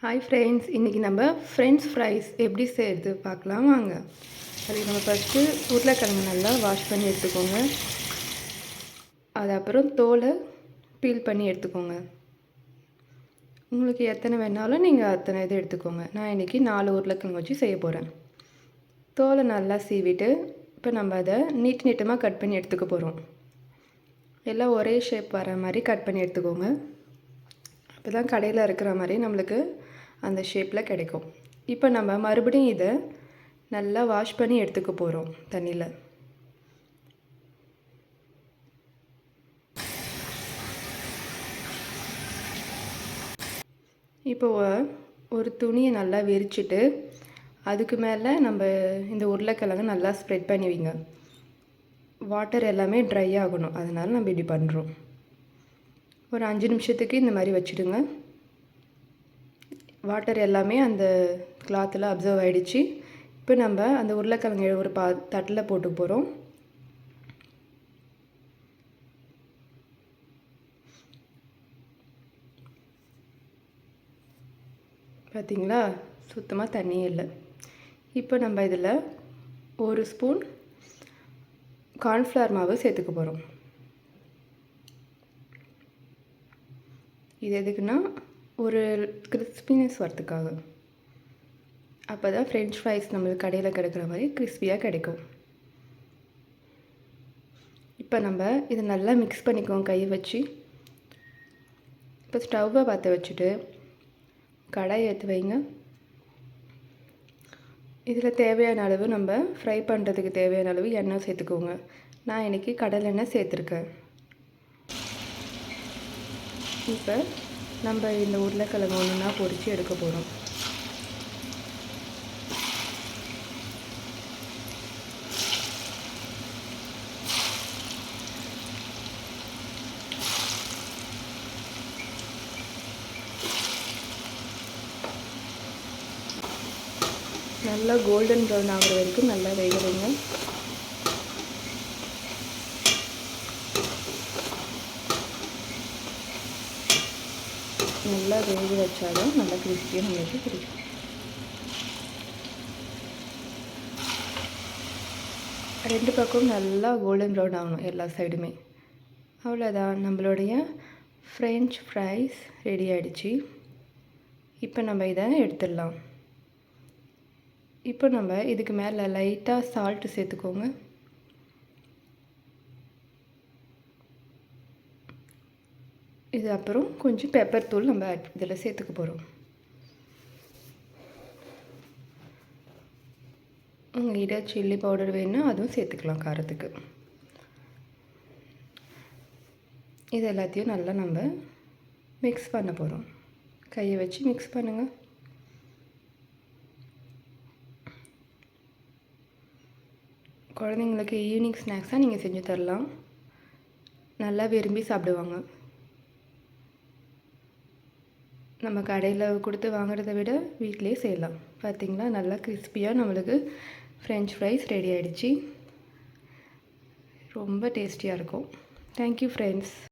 Hi friends, இன்றைக்கி நம்ம French fries எப்படி செய்கிறது பார்க்கலாம் வாங்க. அதுக்கு நம்ம ஃபஸ்ட்டு உருளைக்கிழங்கு நல்லா வாஷ் பண்ணி எடுத்துக்கோங்க. அது அப்புறம் தோலை பீல் பண்ணி எடுத்துக்கோங்க. உங்களுக்கு எத்தனை வேணாலும் நீங்கள் அத்தனை இது எடுத்துக்கோங்க. நான் இன்றைக்கி 4 உருளைக்கிழங்கு வச்சு செய்ய போகிறேன். தோலை நல்லா சீவிட்டு இப்போ நம்ம அதை நீட்டமாக கட் பண்ணி எடுத்துக்க போகிறோம். எல்லாம் ஒரே ஷேப் வர மாதிரி கட் பண்ணி எடுத்துக்கோங்க. அப்போ தான் கடையில் இருக்கிற மாதிரி நம்மளுக்கு அந்த ஷேப்பில் கிடைக்கும். இப்போ நம்ம மறுபடியும் இதை நல்லா வாஷ் பண்ணி எடுத்துக்க போகிறோம் தண்ணியில். இப்போ ஒரு துணியை நல்லா விரிச்சிட்டு அதுக்கு மேலே நம்ம இந்த உருளைக்கிழங்கு நல்லா ஸ்ப்ரெட் பண்ணி வைங்க. வாட்டர் எல்லாமே ட்ரை ஆகணும், அதனால் நம்ம இப்படி பண்ணுறோம். ஒரு 5 நிமிஷத்துக்கு இந்த மாதிரி வச்சுடுங்க. வாட்டர் எல்லாமே அந்த கிளாத்தில் அப்சர்வ் ஆகிடுச்சு. இப்போ நம்ம அந்த உருளைக்கிழங்கு ஒரு தட்டில் போட்டு போகிறோம். பார்த்திங்களா, சுத்தமாக தண்ணியே இல்லை. இப்போ நம்ம இதில் 1 ஸ்பூன் கார்ன்ஃப்ளவர் மாவு சேர்த்துக்க போகிறோம். இது எதுக்குன்னா ஒரு கிறிஸ்பினஸ் வரத்துக்காக. அப்போ தான் ஃப்ரெஞ்ச் ஃப்ரைஸ் நம்மளுக்கு கடையில் கிடைக்கிற மாதிரி கிறிஸ்பியாக கிடைக்கும். இப்போ நம்ம இதை நல்லா மிக்ஸ் பண்ணிக்குவோம் கையை வச்சு. இப்போ ஸ்டவ்வை பற்ற வச்சுட்டு கடாயை எடுத்து வைங்க. இதில் தேவையான அளவு நம்ம ஃப்ரை பண்ணுறதுக்கு தேவையான அளவு எண்ணெய் சேர்த்துக்கோங்க. நான் இன்றைக்கி கடலெண்ணெய் சேர்த்துருக்கேன். இப்போ நம்ம இந்த உருளைக்கிழங்கு ஒன்றுனா பொரித்து எடுக்க போகிறோம். நல்லா கோல்டன் ப்ரௌன் ஆகிற வரைக்கும் நல்லா வேக வைங்க. நல்லா வேக வச்சாலும் நல்லா கிறிஸ்பியாக நம்மளுக்கு பிடிக்கும். ரெண்டு பக்கம் நல்லா கோல்டன் ப்ரௌன் ஆகணும் எல்லா சைடுமே. அவ்வளோதான், நம்மளுடைய ஃப்ரெஞ்ச் ஃப்ரைஸ் ரெடி ஆகிடுச்சு. இப்போ நம்ம இதை எடுத்துடலாம். இப்போ நம்ம இதுக்கு மேலே லைட்டாக சால்ட்டு சேர்த்துக்கோங்க. இது அப்புறம் கொஞ்சம் பெப்பர் தூள் நம்ம இதில் சேர்த்துக்க போகிறோம். உங்கள்கிட்ட சில்லி பவுடர் வேணுன்னா அதுவும் சேர்த்துக்கலாம் காரத்துக்கு. இது எல்லாத்தையும் நல்லா நம்ம மிக்ஸ் பண்ண போகிறோம். கையை வச்சு மிக்ஸ் பண்ணுங்கள். குழந்தைங்களுக்கு ஈவினிங் ஸ்நாக்ஸாக நீங்கள் செஞ்சு தரலாம், நல்லா விரும்பி சாப்பிடுவாங்க. நம்ம கடையில் கொடுத்து வாங்குறத விட வீட்டிலே செய்யலாம். பார்த்திங்களா, நல்லா கிறிஸ்பியாக நம்மளுக்கு ஃப்ரெஞ்ச் ஃப்ரைஸ் ரெடி ஆகிடுச்சு. ரொம்ப டேஸ்டியாக இருக்கும். Thank you friends.